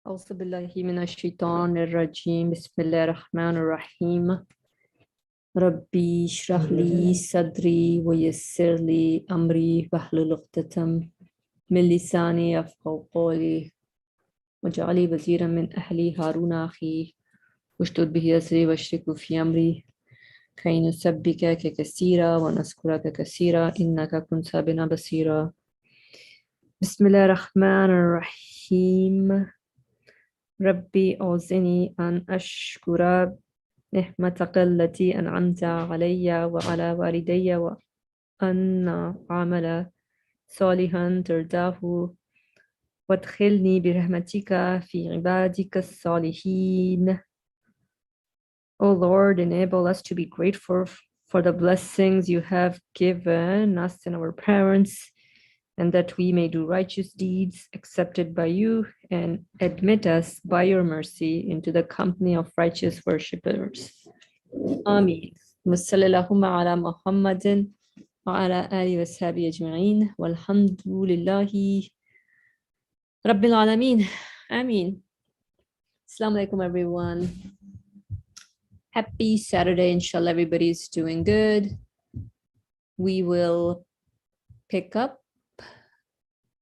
أعوذ بالله من الشيطان الرجيم بسم الله الرحمن الرحيم ربي اشرح لي صدري ويسر لي أمري واحلل عقدة من لساني يفقهوا قولي واجعل وزيرا من أهلي هارون أخي واشدد به أزري واشركه في أمري كي نسبحك كثيرا ونذكرك كثيرا إنك كنت بنا بصيرا بسم الله الرحمن الرحيم ربي أوزعني أن أشكر نعمتك التي أنعمت علي وعلى والدي وأن أعمل صالحا ترضاه وادخلني برحمتك في عبادك الصالحين. O Lord, enable us to be grateful for the blessings you have given us and our parents, and that we may do righteous deeds accepted by you, and admit us by your mercy into the company of righteous worshippers. Ameen. Wassallallahu ala Muhammadin wa ala alihi wa sahbihi ajma'in. Walhamdulillahi Rabbil Alameen. Ameen. Assalamu alaikum, everyone. Happy Saturday. Inshallah, everybody's doing good. We will pick up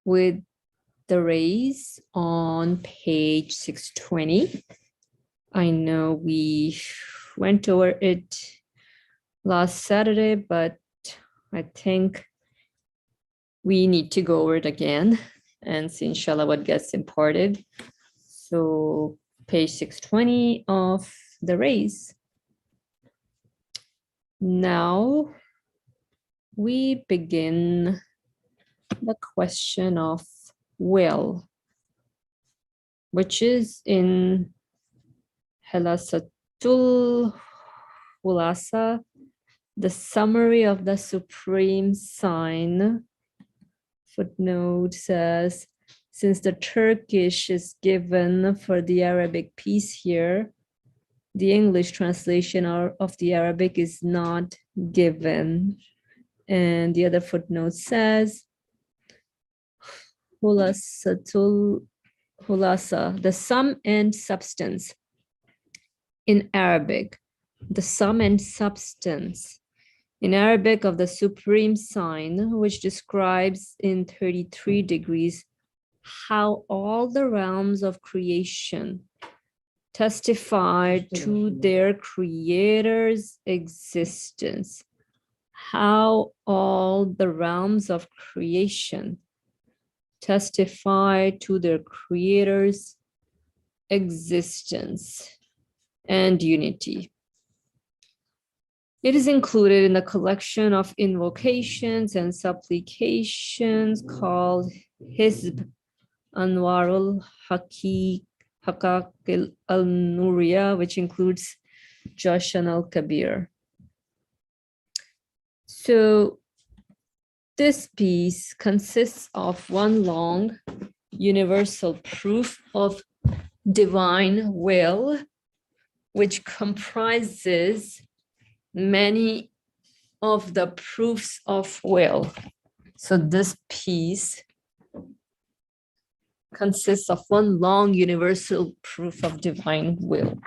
with the rays on page 620. I know we went over it last Saturday, but I think we need to go over it again and see inshallah what gets imparted. So page 620 of the rays. Now we begin the question of will, which is in Halasatul Hulasa, the summary of the supreme sign. Footnote says, since the Turkish is given for the Arabic piece here, the English translation of the Arabic is not given. And the other footnote says, Hulasatul Hulasa, the sum and substance. In Arabic, the sum and substance in Arabic of the supreme sign, which describes in 33 degrees how all the realms of creation testify to their creator's existence. How all the realms of creation testify to their creator's existence and unity. It is included in the collection of invocations and supplications called Hizb Anwarul Haqaq al-Nuriya, which includes Jashan al-Kabir. So this piece consists of one long universal proof of divine will, which comprises many of the proofs of will. So this piece consists of one long universal proof of divine will,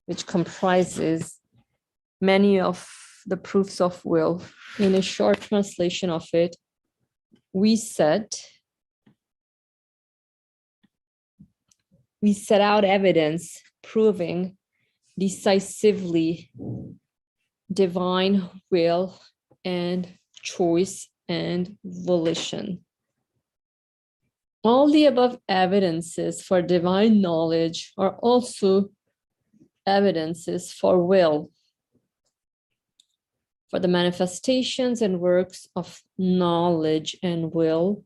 which comprises many of the proofs of will. In a short translation of it, we set out evidence proving decisively divine will and choice and volition. All the above evidences for divine knowledge are also evidences for will. For the manifestations and works of knowledge and will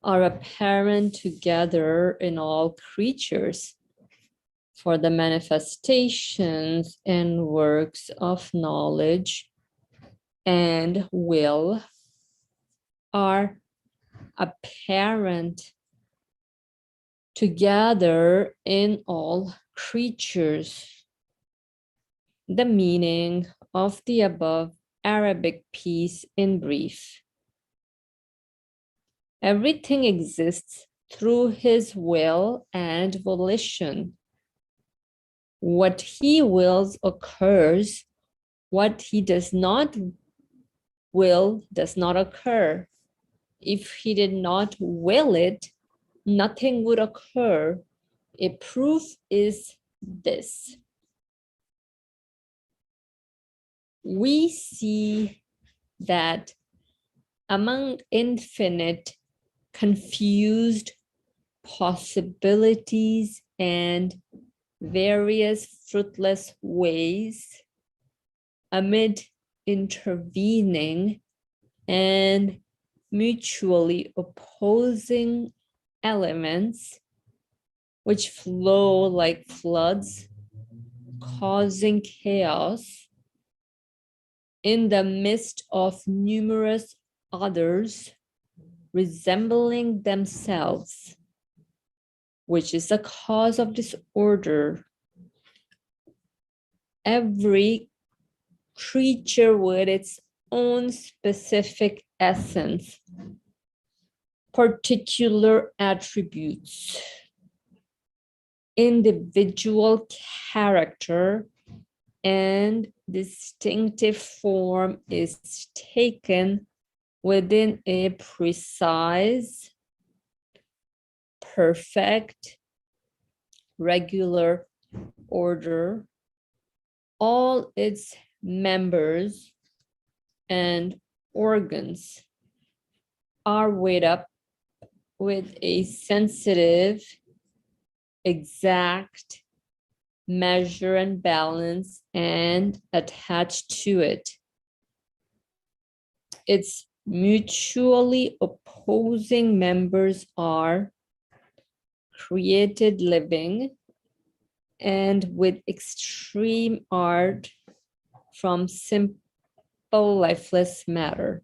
are apparent together in all creatures. For the manifestations and works of knowledge and will are apparent together in all creatures. The meaning of the above Arabic piece in brief. Everything exists through his will and volition. What he wills occurs. What he does not will does not occur. If he did not will it, nothing would occur. A proof is this. We see that among infinite confused possibilities and various fruitless ways, amid intervening and mutually opposing elements which flow like floods, causing chaos in the midst of numerous others resembling themselves, which is the cause of disorder. Every creature with its own specific essence, particular attributes, individual character, and distinctive form is taken within a precise, perfect, regular order. All its members and organs are weighed up with a sensitive, exact measure and balance and attached to it. Its mutually opposing members are created living and with extreme art from simple lifeless matter.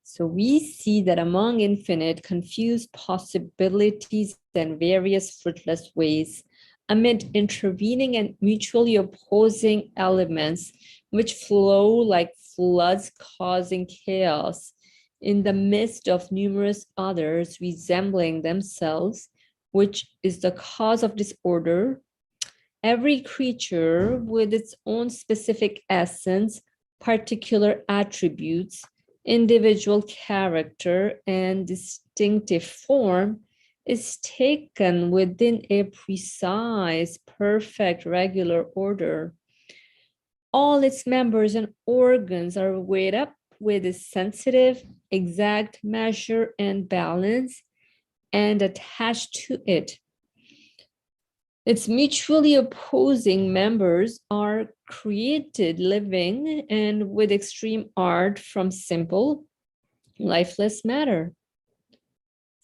So we see that among infinite confused possibilities and various fruitless ways, amid intervening and mutually opposing elements which flow like floods causing chaos in the midst of numerous others resembling themselves, which is the cause of disorder, every creature with its own specific essence, particular attributes, individual character, and distinctive form is taken within a precise, perfect, regular order. All its members and organs are weighed up with a sensitive, exact measure and balance and attached to it. Its mutually opposing members are created living and with extreme art from simple, lifeless matter.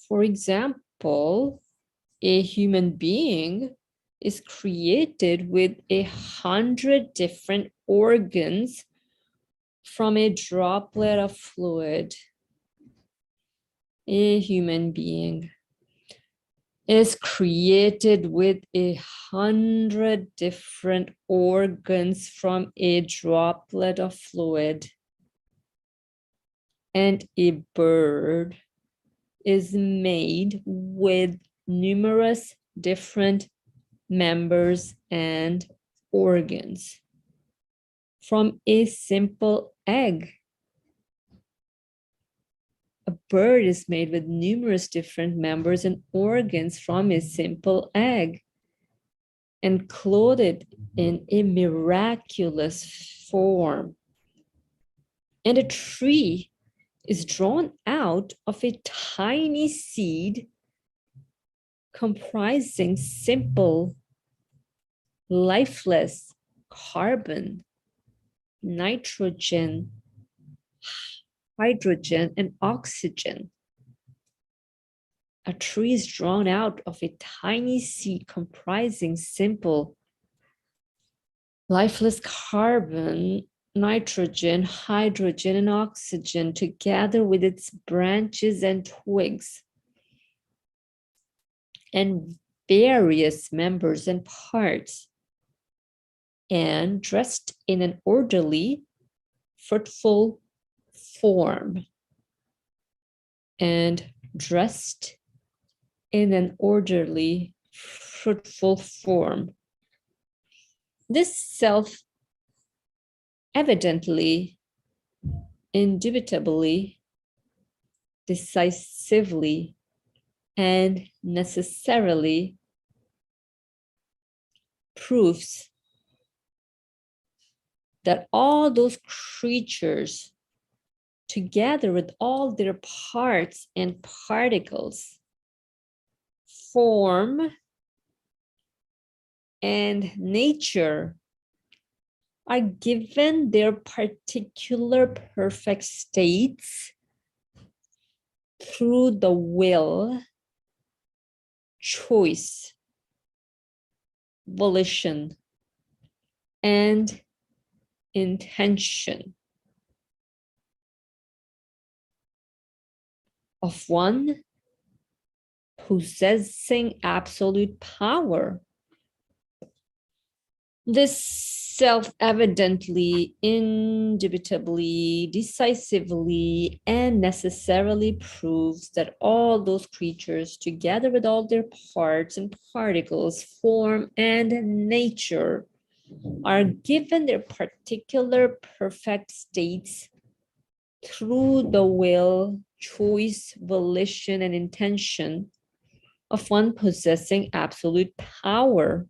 For example, a human being is created with 100 different organs from a droplet of fluid. A human being is created with 100 different organs from a droplet of fluid. And a bird is made with numerous different members and organs from a simple egg. A bird is made with numerous different members and organs from a simple egg and clothed in a miraculous form. And a tree is drawn out of a tiny seed comprising simple, lifeless carbon, nitrogen, hydrogen, and oxygen. A tree is drawn out of a tiny seed comprising simple, lifeless carbon, nitrogen, hydrogen, and oxygen together with its branches and twigs and various members and parts, and dressed in an orderly, fruitful form and dressed in an orderly, fruitful form. This self evidently, indubitably, decisively, and necessarily proves that all those creatures, together with all their parts and particles, form and nature, are given their particular perfect states through the will, choice, volition, and intention of one possessing absolute power. This self-evidently, indubitably, decisively, and necessarily proves that all those creatures, together with all their parts and particles, form, and nature, are given their particular perfect states through the will, choice, volition, and intention of one possessing absolute power.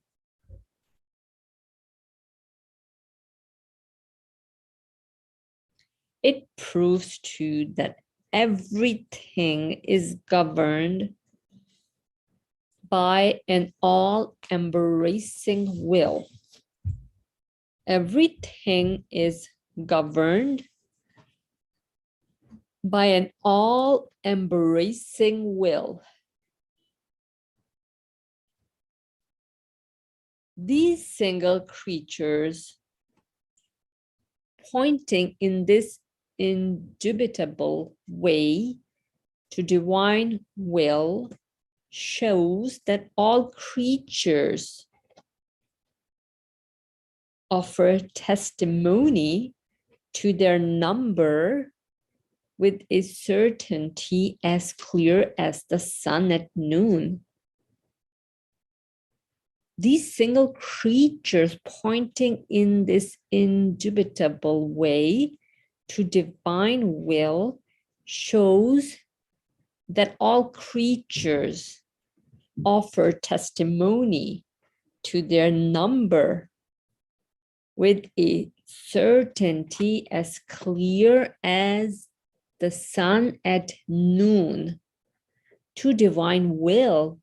It proves too that everything is governed by an all-embracing will. Everything is governed by an all-embracing will. These single creatures, pointing in this indubitable way to divine will, shows that all creatures offer testimony to their number with a certainty as clear as the sun at noon. These single creatures, pointing in this indubitable way to divine will, shows that all creatures offer testimony to their number with a certainty as clear as the sun at noon, to divine will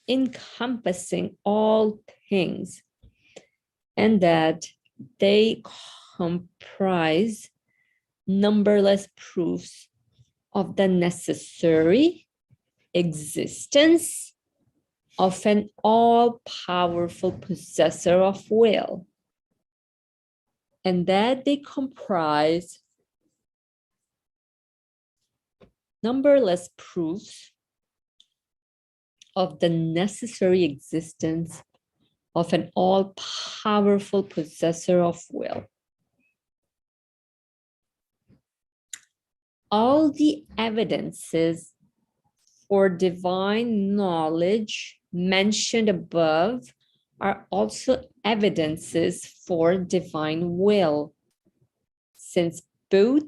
encompassing all things, and that they comprise numberless proofs of the necessary existence of an all-powerful possessor of will, and that they comprise numberless proofs of the necessary existence of an all-powerful possessor of will. All the evidences for divine knowledge mentioned above are also evidences for divine will, since both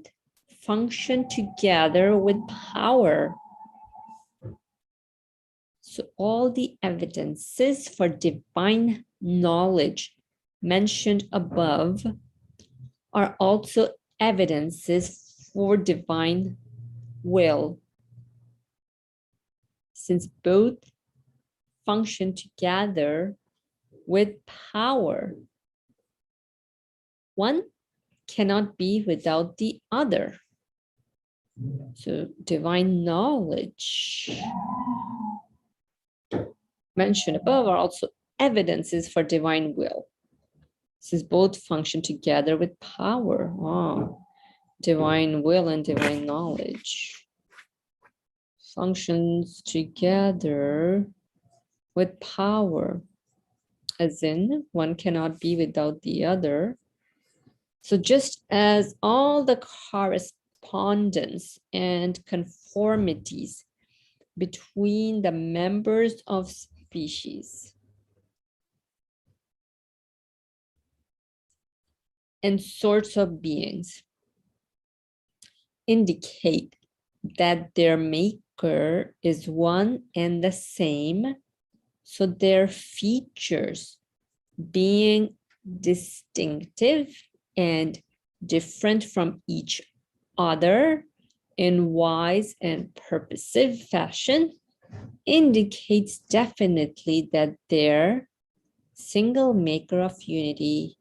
function together with power. So all the evidences for divine knowledge mentioned above are also evidences for divine will, since both function together with power. One cannot be without the other. So divine knowledge mentioned above are also evidences for divine will, since both function together with power. Oh, divine will and divine knowledge functions together with power, as in one cannot be without the other. So just as all the correspondence and conformities between the members of species and sorts of beings indicate that their maker is one and the same, so their features being distinctive and different from each other in wise and purposive fashion indicates definitely that their single maker of unity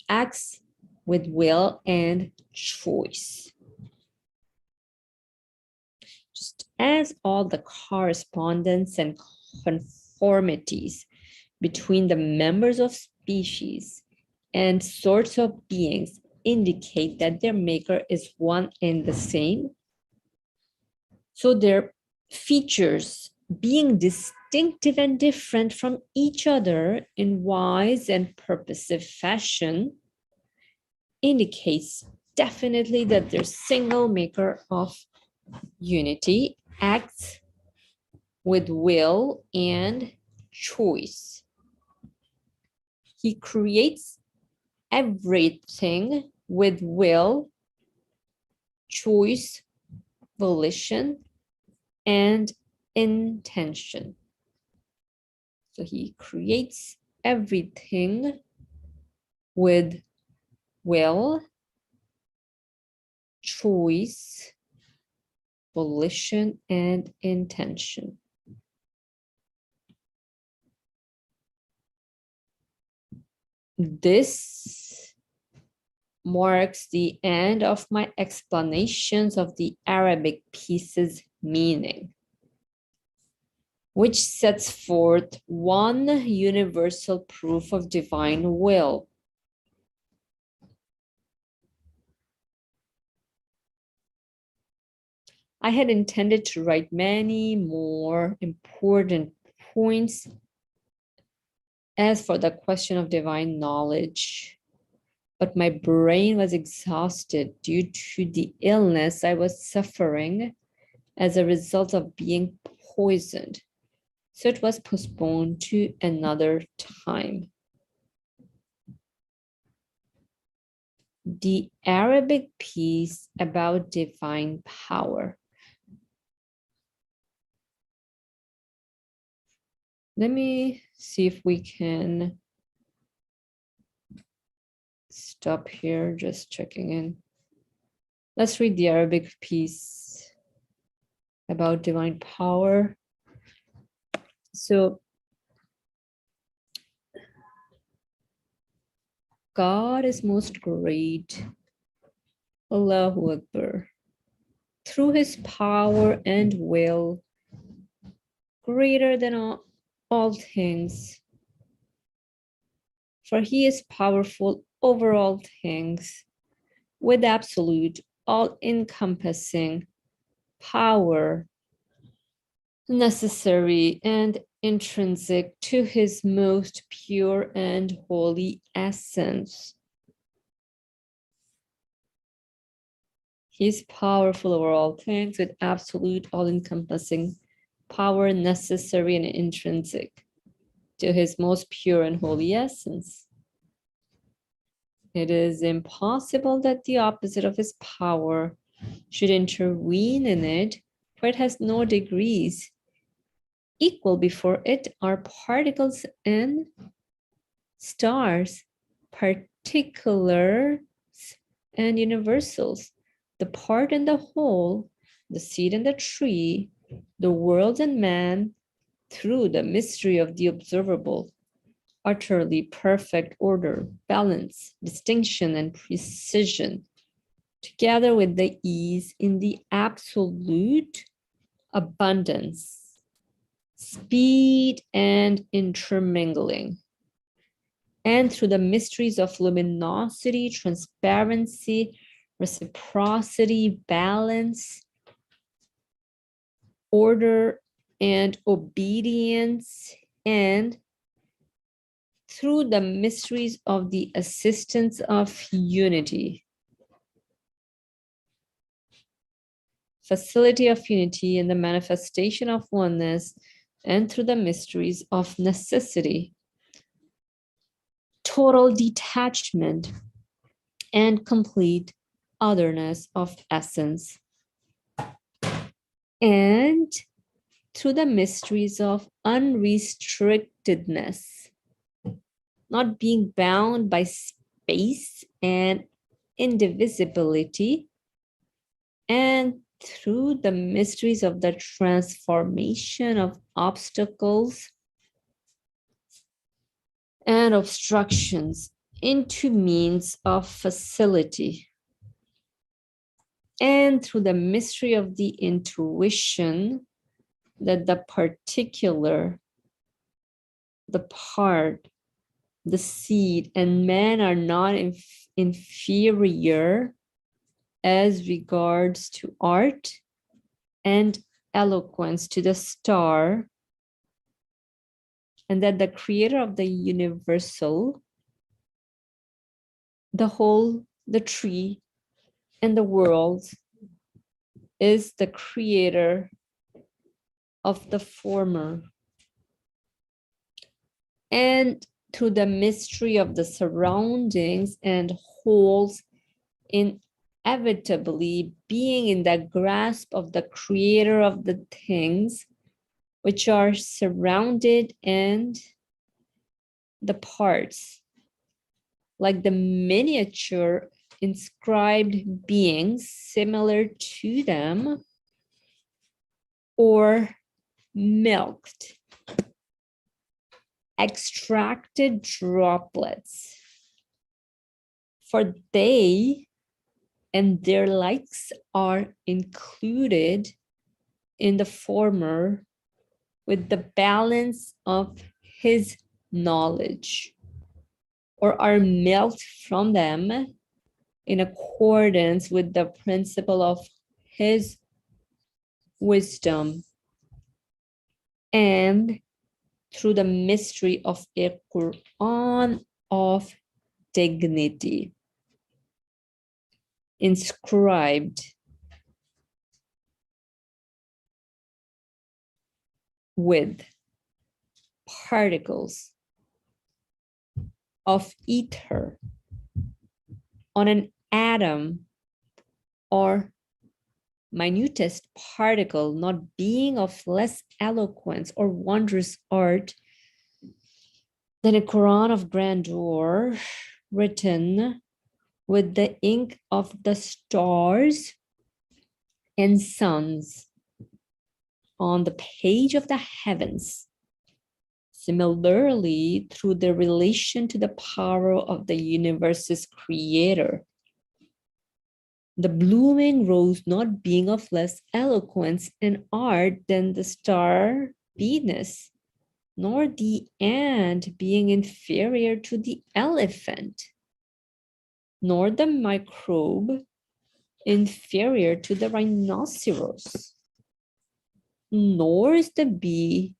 acts with will and choice. Just as all the correspondence and conformities between the members of species and sorts of beings indicate that their maker is one and the same, so their features being distinctive and different from each other in wise and purposive fashion indicates definitely that their single maker of unity acts with will and choice. He creates everything with will, choice, volition, and intention. So he creates everything with will, choice, volition, and intention. This marks the end of my explanations of the Arabic piece's meaning, which sets forth one universal proof of divine will. I had intended to write many more important points as for the question of divine knowledge, but my brain was exhausted due to the illness I was suffering as a result of being poisoned, so it was postponed to another time. The Arabic piece about divine power. Let me see if we can stop here, just checking in. Let's read the Arabic piece about divine power. So, God is most great, Allahu Akbar, through his power and will, greater than all things. For he is powerful over all things, with absolute, all-encompassing power, necessary and intrinsic to his most pure and holy essence. He is powerful over all things with absolute, all-encompassing power, necessary and intrinsic to his most pure and holy essence. It is impossible that the opposite of his power should intervene in it, for it has no degrees. Equal before it are particles and stars, particulars and universals, the part and the whole, the seed and the tree, the world and man, through the mystery of the observable, utterly perfect order, balance, distinction, and precision, together with the ease in the absolute abundance, speed, and intermingling, and through the mysteries of luminosity, transparency, reciprocity, balance, order, and obedience, and through the mysteries of the assistance of unity. facility of unity and the manifestation of oneness, and through the mysteries of necessity, total detachment, and complete otherness of essence, and through the mysteries of unrestrictedness, not being bound by space and indivisibility, and through the mysteries of the transformation of obstacles and obstructions into means of facility, and through the mystery of the intuition that the particular, the part, the seed, and man are not inferior as regards to art and eloquence to the star, and that the creator of the universal, the whole, the tree, and the world is the creator of the former, and through the mystery of the surroundings and wholes inevitably being in the grasp of the creator of the things which are surrounded, and the parts, like the miniature inscribed beings similar to them, or milked, extracted droplets, for they and their likes are included in the former with the balance of his knowledge, or are milked from them in accordance with the principle of his wisdom, and through the mystery of a Quran of dignity, inscribed with particles of ether on an atom or minutest particle, not being of less eloquence or wondrous art than a Quran of grandeur written with the ink of the stars and suns on the page of the heavens. Similarly, through the relation to the power of the universe's creator, the blooming rose not being of less eloquence and art than the star Venus, nor the ant being inferior to the elephant, nor the microbe inferior to the rhinoceros, nor is the bee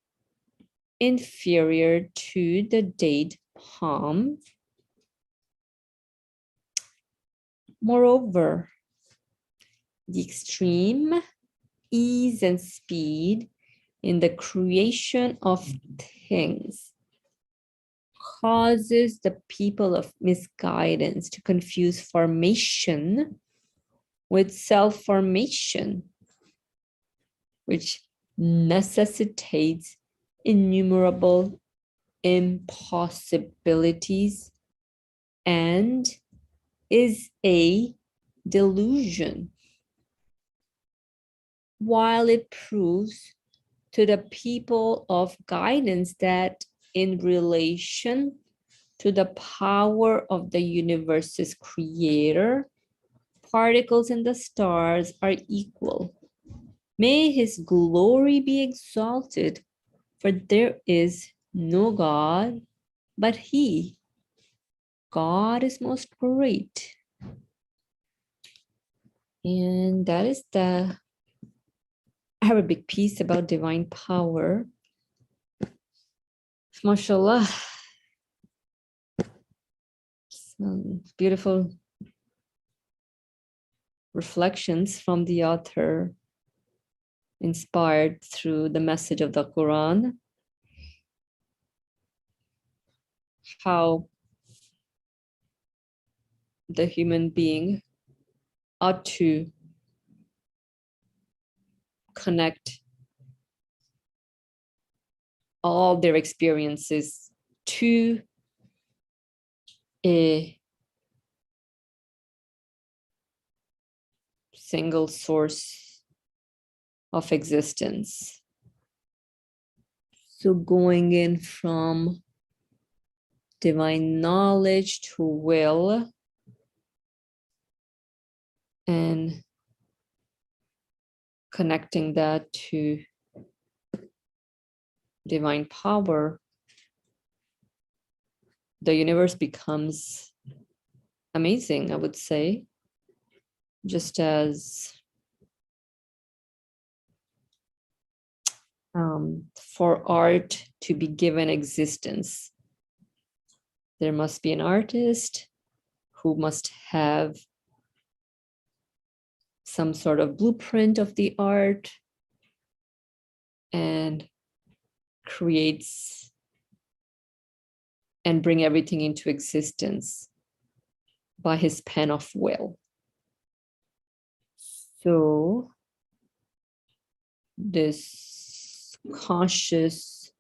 inferior to the date palm. Moreover, the extreme ease and speed in the creation of things causes the people of misguidance to confuse formation with self-formation, which necessitates innumerable impossibilities and is a delusion, while it proves to the people of guidance that in relation to the power of the universe's creator, particles and the stars are equal. May his glory be exalted, for there is no God but he. God is most great. And that is the Arabic piece about divine power. MashaAllah. Some beautiful reflections from the author. inspired through the message of the Quran, how the human being ought to connect all their experiences to a single source of existence. So going in from divine knowledge to will and connecting that to divine power, the universe becomes amazing, I would say. Just as for art to be given existence, there must be an artist who must have some sort of blueprint of the art and creates and bring everything into existence by his pen of will. So this conscious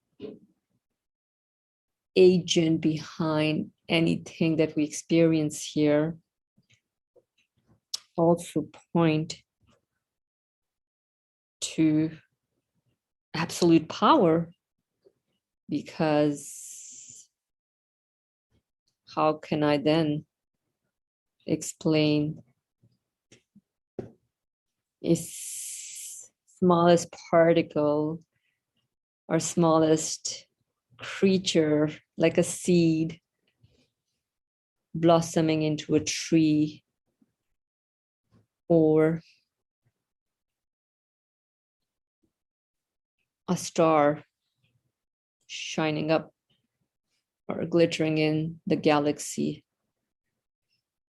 agent behind anything that we experience here also point to absolute power, because how can I then explain a smallest particle or smallest creature like a seed blossoming into a tree, or a star shining up or glittering in the galaxy.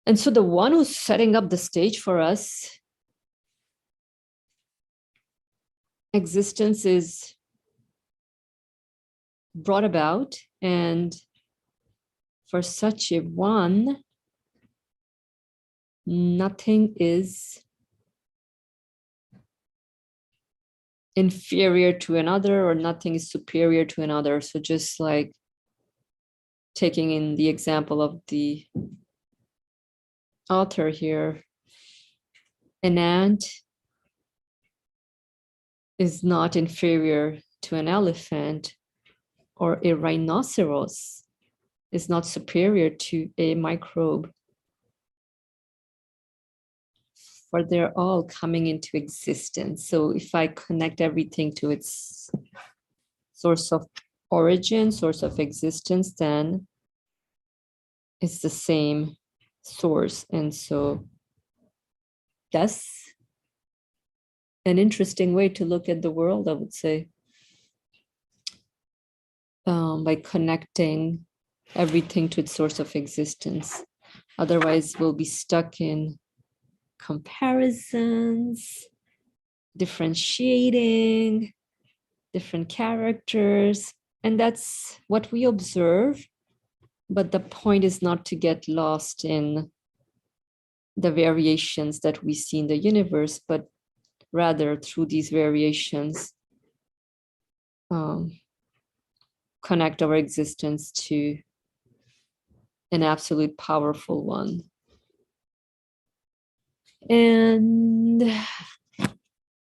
And so the one who's setting up the stage for us, existence is brought about, and for such a one, nothing is inferior to another or nothing is superior to another. So just like taking in the example of the author here, an ant is not inferior to an elephant, or a rhinoceros is not superior to a microbe, for they're all coming into existence. So if I connect everything to its source of origin, source of existence, then it's the same source. And so that's an interesting way to look at the world, I would say, by connecting everything to its source of existence. Otherwise, we'll be stuck in comparisons, differentiating different characters, and that's what we observe. But the point is not to get lost in the variations that we see in the universe, but rather through these variations, connect our existence to an absolute powerful one. And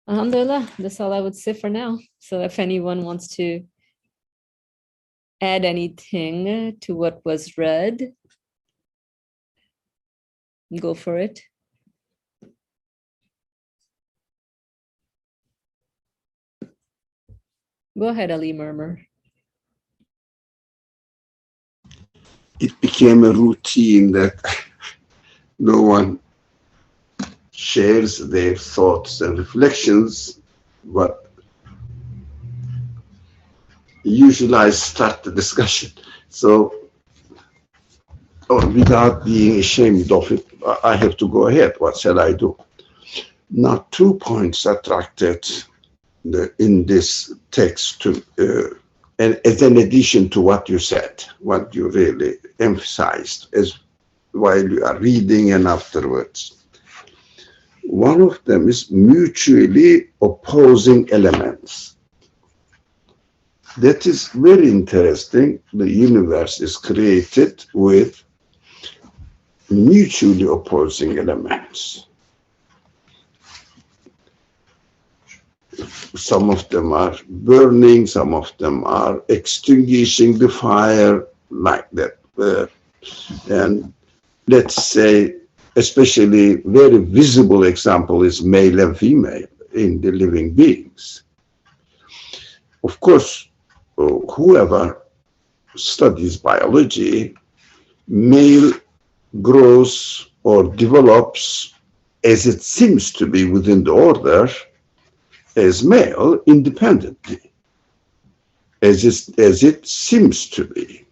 alhamdulillah, that's all I would say for now. So if anyone wants to add anything to what was read, go for it. Go ahead, Ali Murmur. It became a routine that no one shares their thoughts and reflections, but usually I start the discussion. So, without being ashamed of it, I have to go ahead. What shall I do? Now, 2 points attracted in this text to, and as an addition to what you said, what you really emphasized as while you are reading and afterwards. One of them is mutually opposing elements. That is very interesting. The universe is created with mutually opposing elements. Some of them are burning, some of them are extinguishing the fire, like that. And let's say, especially very visible example is male and female in the living beings. Of course, whoever studies biology, male grows or develops as it seems to be within the order as male independently, as it seems to be.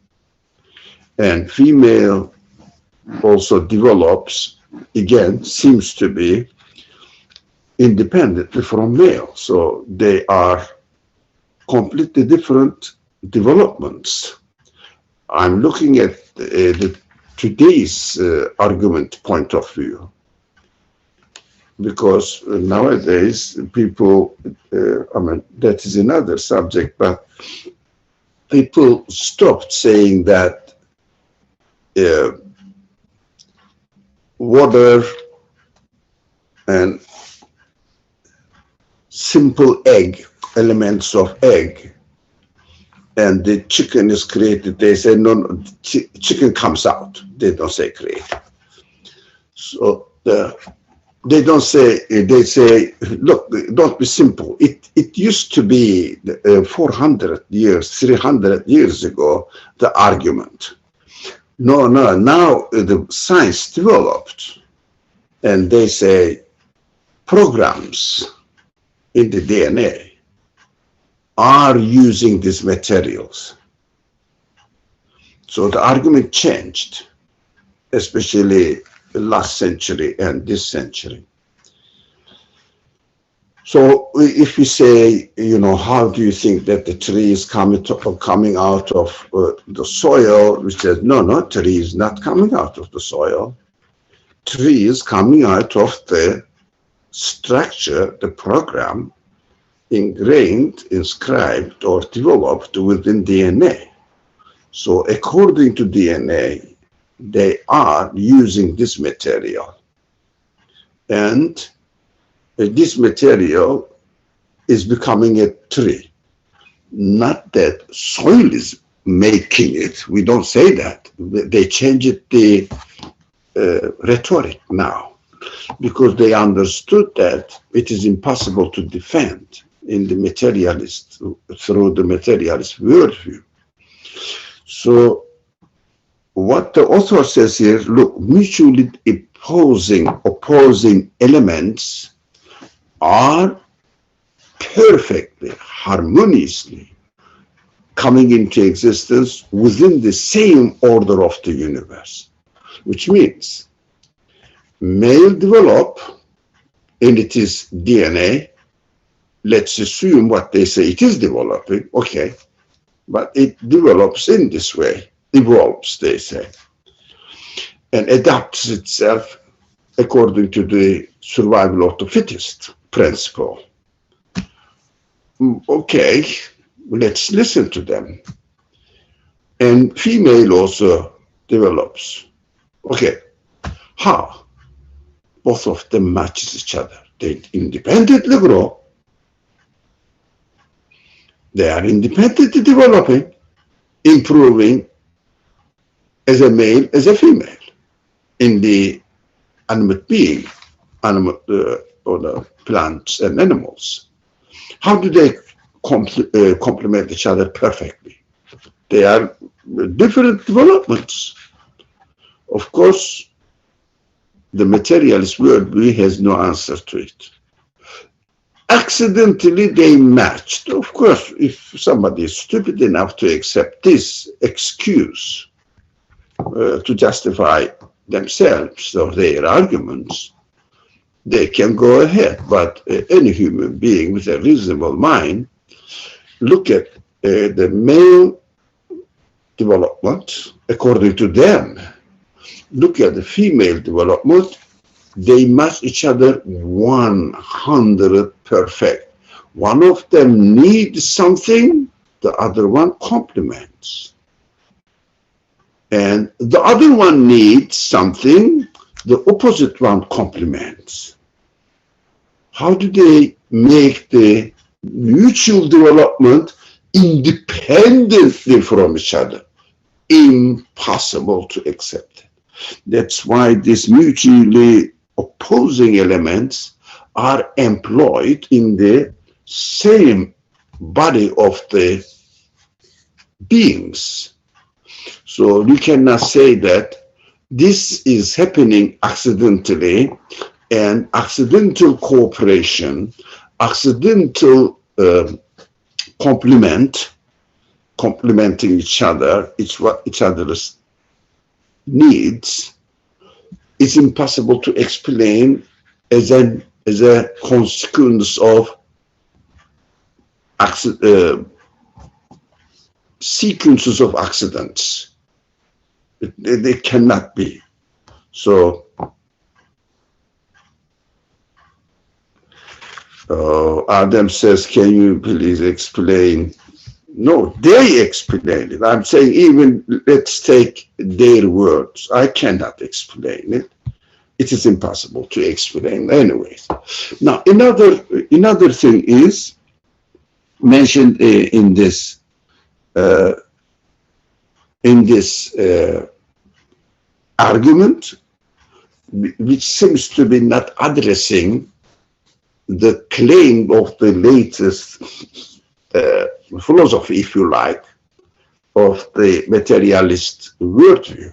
And female also develops, again, seems to be independently from male. So they are completely different developments. I'm looking at today's argument point of view, because nowadays people, I mean, that is another subject, but people stopped saying that water and simple egg, elements of egg, and the chicken is created. They say, no, chicken comes out. They don't say created. So they don't say, they say, look, don't be simple. It used to be 400 years, 300 years ago, the argument. No, now the science developed, and they say programs in the DNA are using these materials. So the argument changed, especially the last century and this century. So if we say, you know, how do you think that the tree is coming out of the soil? We said, no, tree is not coming out of the soil. Tree is coming out of the structure, the program ingrained, inscribed, or developed within DNA. So according to DNA, they are using this material. And this material is becoming a tree. Not that soil is making it. We don't say that. They change it, the rhetoric now, because they understood that it is impossible to defend in the materialist, through the materialist worldview. So what the author says here, look, mutually opposing elements are perfectly, harmoniously coming into existence within the same order of the universe, which means male develop, and it is DNA. Let's assume what they say it is developing, okay, but it develops in this way, evolves, they say, and adapts itself according to the survival of the fittest principle. Okay, let's listen to them. And female also develops. Okay, how? Both of them matches each other. They independently grow. They are independently developing, improving as a male, as a female in the animate being, or the plants and animals. How do they complement each other perfectly? They are different developments. Of course, the materialist worldview has no answer to it. Accidentally, they matched. Of course, if somebody is stupid enough to accept this excuse to justify themselves or their arguments, they can go ahead. But any human being with a reasonable mind, look at the male development according to them. Look at the female development. They match each other 100 perfect. One of them needs something, the other one complements. And the other one needs something, the opposite one complements. How do they make the mutual development independently from each other? Impossible to accept. That's why these mutually opposing elements are employed in the same body of the beings. So you cannot say that this is happening accidentally, and accidental cooperation, accidental complementing each other, each other's needs, is impossible to explain as a consequence of sequences of accidents. They cannot be. So Adam says, can you please explain? No, they explain it. I'm saying, even let's take their words. I cannot explain it. It is impossible to explain anyways. Now, another thing is mentioned in this argument, which seems to be not addressing the claim of the latest philosophy, if you like, of the materialist worldview.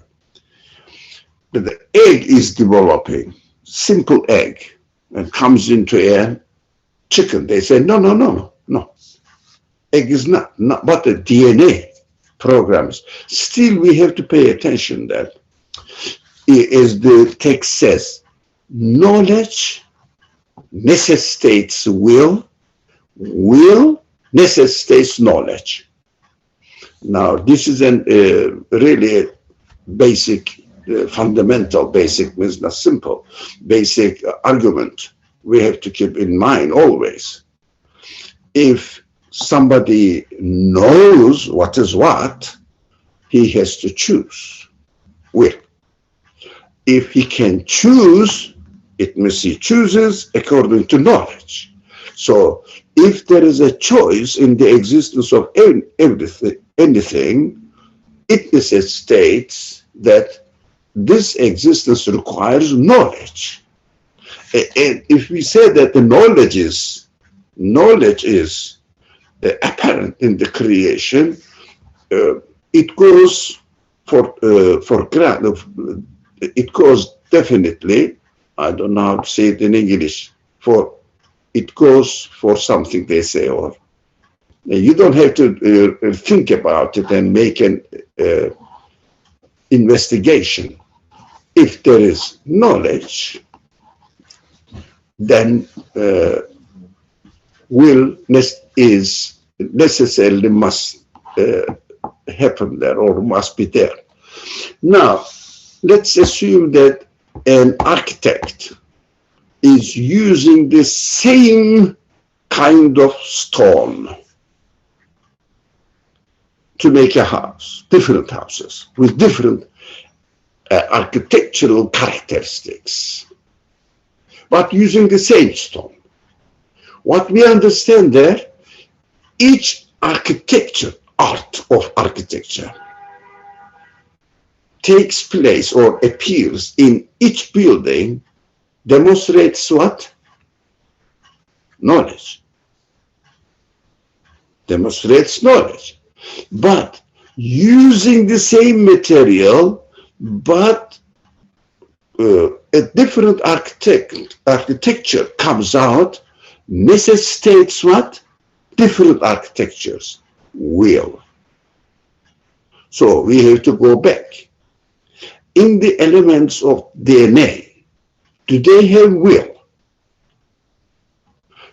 The egg is developing, simple egg, and comes into a chicken. They say, no. Egg is not but the DNA programs. Still, we have to pay attention that, as the text says, knowledge necessitates will necessitates knowledge. Now, this is really a basic, fundamental, basic means not simple, basic argument we have to keep in mind always. If somebody knows what is what, he has to choose will. If he can choose, it means he chooses according to knowledge. So if there is a choice in the existence of anything, it necessitates that this existence requires knowledge. And if we say that the knowledge is apparent in the creation, it goes for granted. It goes definitely, I don't know how to say it in English, it goes for something, they say, or you don't have to think about it and make an investigation. If there is knowledge, then will is necessarily must happen there, or must be there. Now, let's assume that an architect is using the same kind of stone to make a house, different houses with different architectural characteristics, but using the same stone. What we understand there, each art of architecture takes place or appears in each building, demonstrates what? Knowledge. Demonstrates knowledge. But using the same material, but a different architecture comes out, necessitates what? Different architectures will. So we have to go back. In the elements of DNA, do they have will?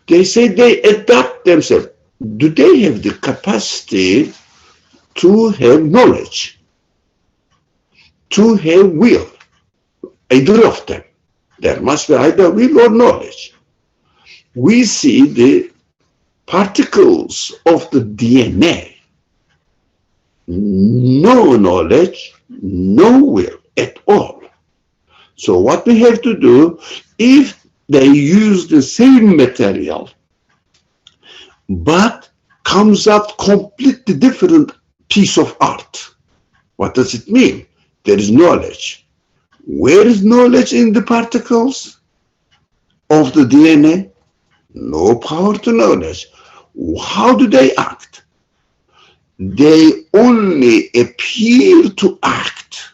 They say they adapt themselves. Do they have the capacity to have knowledge, to have will? Either of them. There must be either will or knowledge. We see the particles of the DNA, no knowledge, no will at all. So what we have to do, if they use the same material, but comes up completely different piece of art, what does it mean? There is knowledge. Where is knowledge in the particles of the DNA? No power to knowledge. How do they act? They only appear to act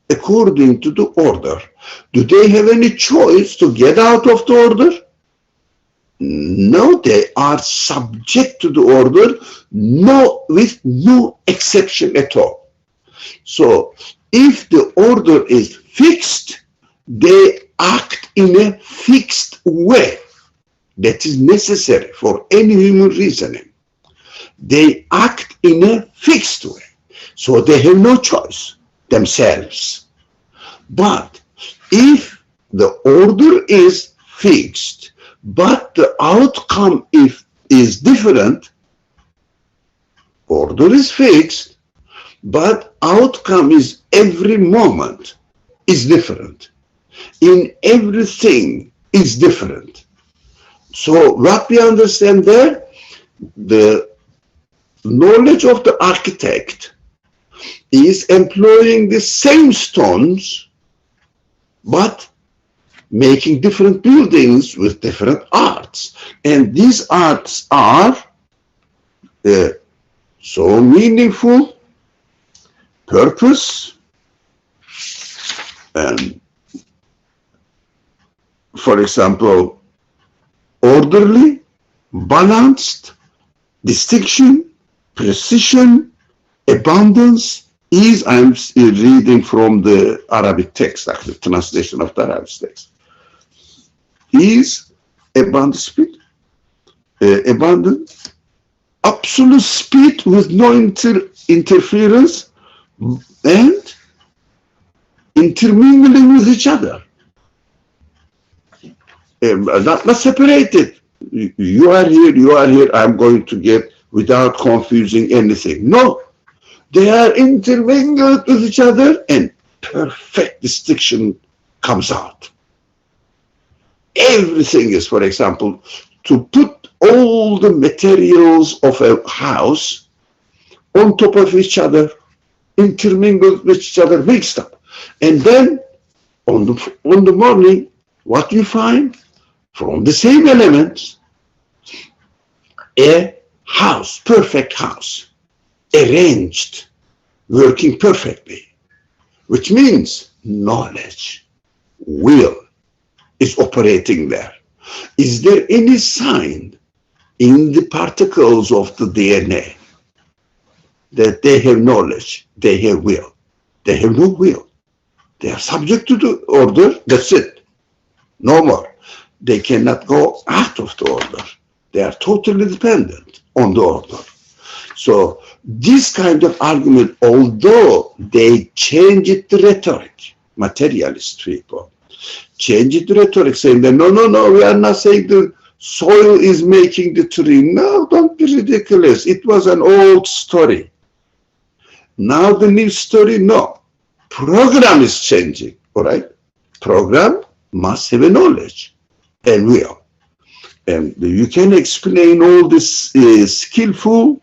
according to the order. Do they have any choice to get out of the order? No, they are subject to the order, with no exception at all. So if the order is fixed, they act in a fixed way that is necessary for any human reasoning. They act in a fixed way, so they have no choice themselves. But if the order is fixed, but the outcome is different, order is fixed, but outcome is every moment is different. In everything is different. So what we understand there, the knowledge of the architect is employing the same stones, but making different buildings with different arts. And these arts are so meaningful, purpose, and for example, orderly, balanced, distinction, precision, abundance, ease. I'm reading from the Arabic text, actually, translation of the Arabic text. Ease, abundant speed, abundant, absolute speed with no interference, and intermingling with each other. Not separated. You are here, I'm going to get without confusing anything. No, they are intermingled with each other and perfect distinction comes out. Everything is, for example, to put all the materials of a house on top of each other, intermingled with each other, mixed up. And then on the morning, what you find? From the same elements, a house, perfect house, arranged, working perfectly, which means knowledge, will is operating there. Is there any sign in the particles of the DNA that they have knowledge, they have will? They have no will. They are subject to the order, that's it. No more. They cannot go out of the order. They are totally dependent on the order. So this kind of argument, although they change it the rhetoric, materialist people, change it the rhetoric, saying that no, we are not saying the soil is making the tree. No, don't be ridiculous. It was an old story. Now the new story, no. Program is changing, all right? Program must have a knowledge and will. And you can explain all this skillful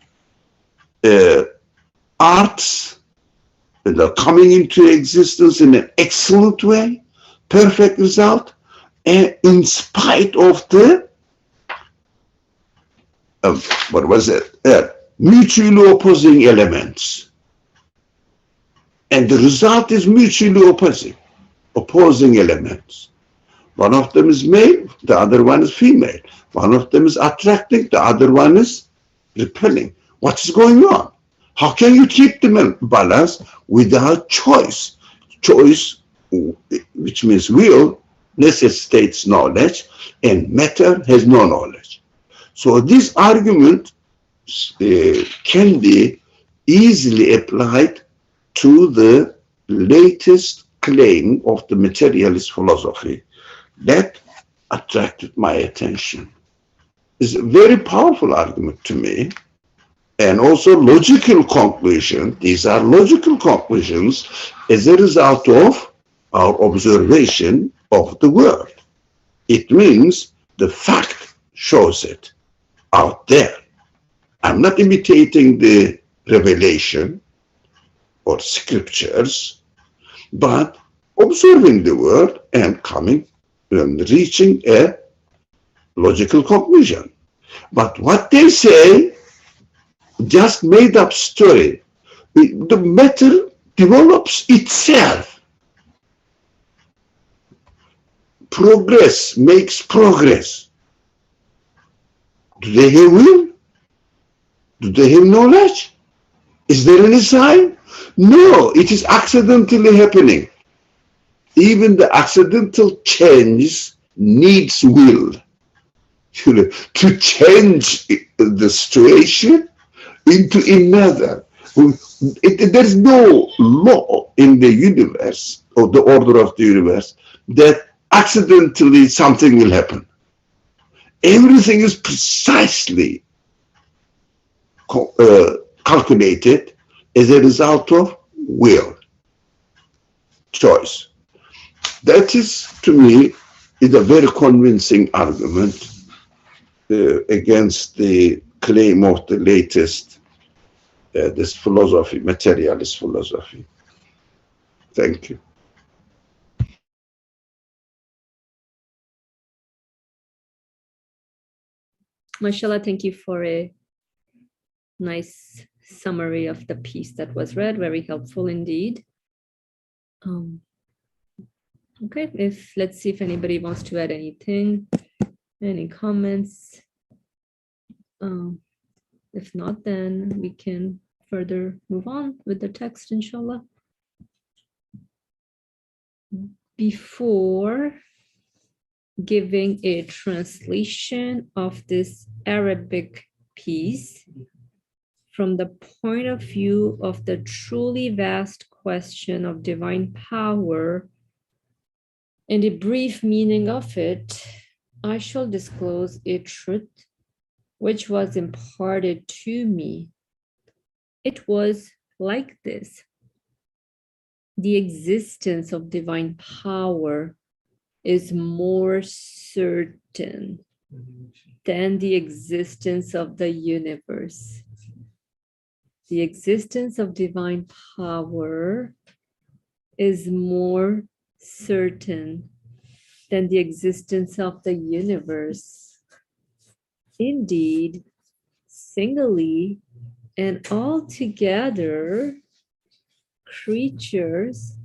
arts that are coming into existence in an excellent way, perfect result, and in spite of the, mutually opposing elements. And the result is mutually opposing elements. One of them is male, the other one is female. One of them is attracting, the other one is repelling. What is going on? How can you keep them in balance without choice? Choice, which means will, necessitates knowledge, and matter has no knowledge. So this argument can be easily applied to the latest claim of the materialist philosophy that attracted my attention. It's a very powerful argument to me, and also logical conclusion. These are logical conclusions as a result of our observation of the world. It means the fact shows it out there. I'm not imitating the revelation or scriptures, but observing the world and coming and reaching a logical conclusion. But what they say, just made up story. The matter develops itself. Progress makes progress. Do they have will? Do they have knowledge? Is there any sign? No, it is accidentally happening. Even the accidental change needs will. To change the situation into another. There's no law in the universe or the order of the universe that accidentally something will happen. Everything is precisely calculated as a result of will, choice. That is, to me, is a very convincing argument against the claim of the latest, this philosophy, materialist philosophy. Thank you. Mashallah, thank you for a nice summary of the piece that was read. Very helpful indeed. Okay, let's see if anybody wants to add anything, any comments. If not, then we can further move on with the text, inshallah. Before giving a translation of this Arabic piece from the point of view of the truly vast question of divine power and a brief meaning of it, I shall disclose a truth which was imparted to me. It was like this: the existence of divine power is more certain than the existence of the universe. The existence of divine power is more certain than the existence of the universe. Indeed, singly and altogether, creatures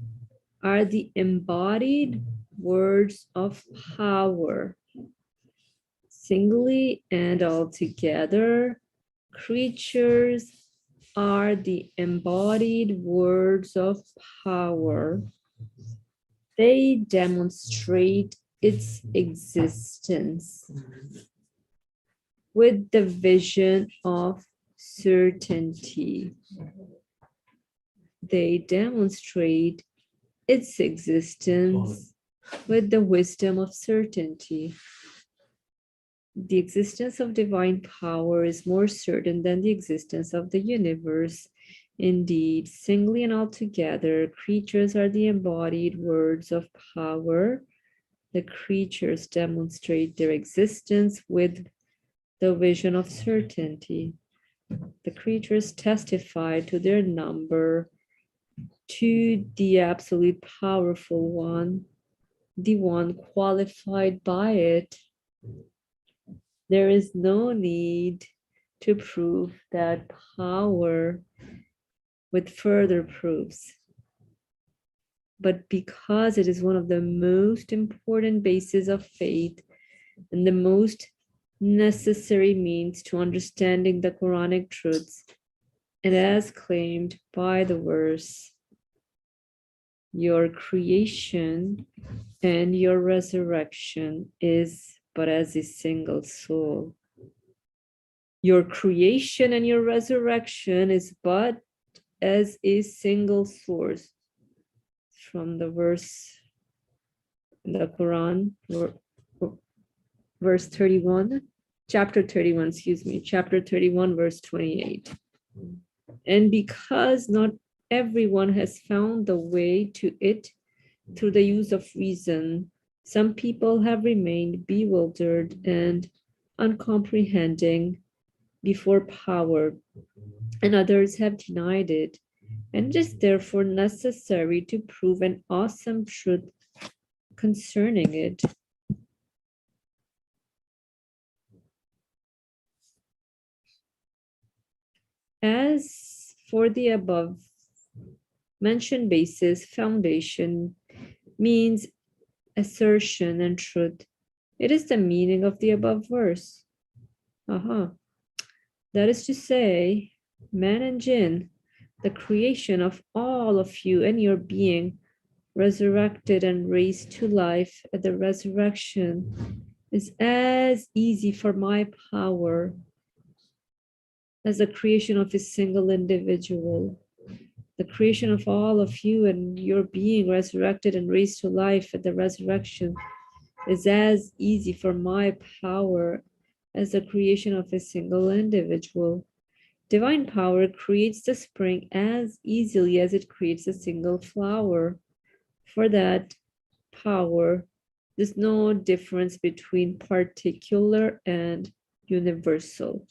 are the embodied words of power. Singly and altogether, creatures are the embodied words of power. They demonstrate its existence with the vision of certainty. They demonstrate its existence with the wisdom of certainty. The existence of divine power is more certain than the existence of the universe. Indeed, singly and altogether, creatures are the embodied words of power. The creatures demonstrate their existence with the vision of certainty. The creatures testify to their number, to the absolute powerful one, the one qualified by it. There is no need to prove that power with further proofs. But because it is one of the most important bases of faith and the most necessary means to understanding the Quranic truths, and as claimed by the verse, your creation and your resurrection is but as a single soul. Your creation and your resurrection is but as a single source. From the verse in the Quran, verse 31, chapter 31, chapter 31, verse 28. And because not everyone has found the way to it through the use of reason, some people have remained bewildered and uncomprehending before power, and others have denied it. And it is therefore necessary to prove an awesome truth concerning it. As for the above mentioned basis, foundation means assertion and truth. It is the meaning of the above verse. That is to say, man and jinn, the creation of all of you and your being, resurrected and raised to life at the resurrection, is as easy for my power as the creation of a single individual. The creation of all of you and your being resurrected and raised to life at the resurrection is as easy for my power as the creation of a single individual. Divine power creates the spring as easily as it creates a single flower. For that power, there's no difference between particular and universal,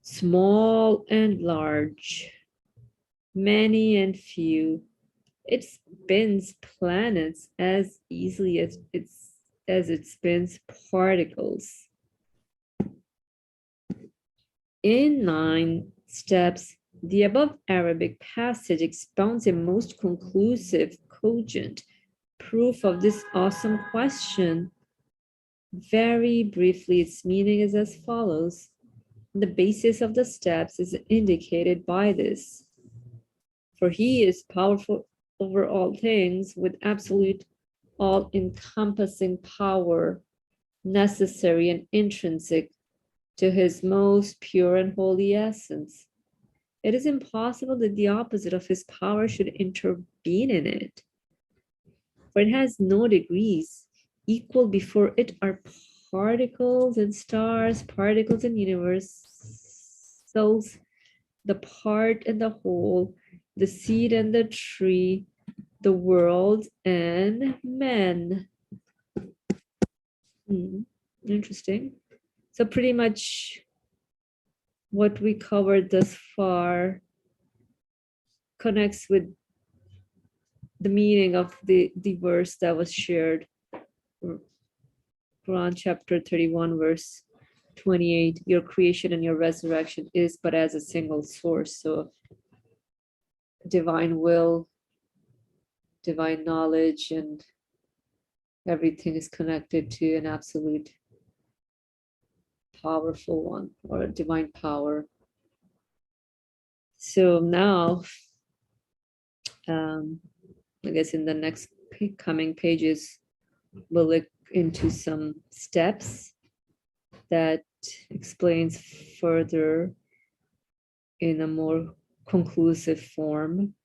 small and large, many and few. It spins planets as easily as it spins particles. In 9 steps, the above Arabic passage expounds a most conclusive, cogent proof of this awesome question. Very briefly, its meaning is as follows. The basis of the steps is indicated by this. For he is powerful over all things with absolute, all-encompassing power, necessary and intrinsic to his most pure and holy essence. It is impossible that the opposite of his power should intervene in it, for it has no degrees. Equal before it are particles and stars, particles and universals, the part and the whole, the seed and the tree, the world and men. Interesting. So pretty much what we covered thus far connects with the meaning of the verse that was shared. Quran chapter 31 verse 28, your creation and your resurrection is but as a single source. So divine will, divine knowledge, and everything is connected to an absolute powerful one, or a divine power. So now, I guess in the next coming pages, we'll look into some steps that explains further in a more conclusive form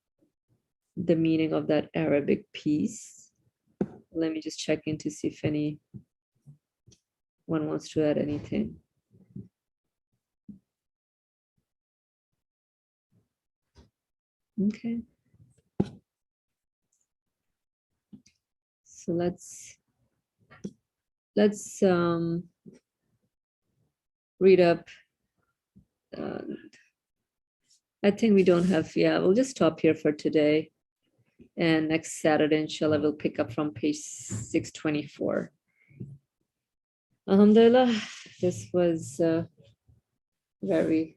the meaning of that Arabic piece. Let me just check in to see if anyone wants to add anything. Okay. So let's read up. I think we don't have, we'll just stop here for today. And next Saturday, inshallah, we'll pick up from page 624. Alhamdulillah, this was very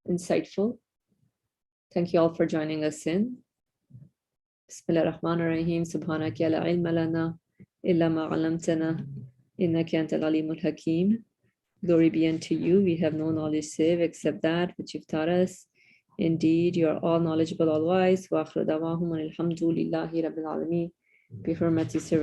insightful. Thank you all for joining us in. Bismillah ar-Rahman ar-Rahim. Subhanaka la ilma lana illa ma 'allamtana innaka antal alimul hakim. Glory be unto you. We have no knowledge save except that which you've taught us. Indeed, you are all knowledgeable, all wise. Wa akhir da'wahum alhamdulillahi rabbil alameen. Bi hurmati sir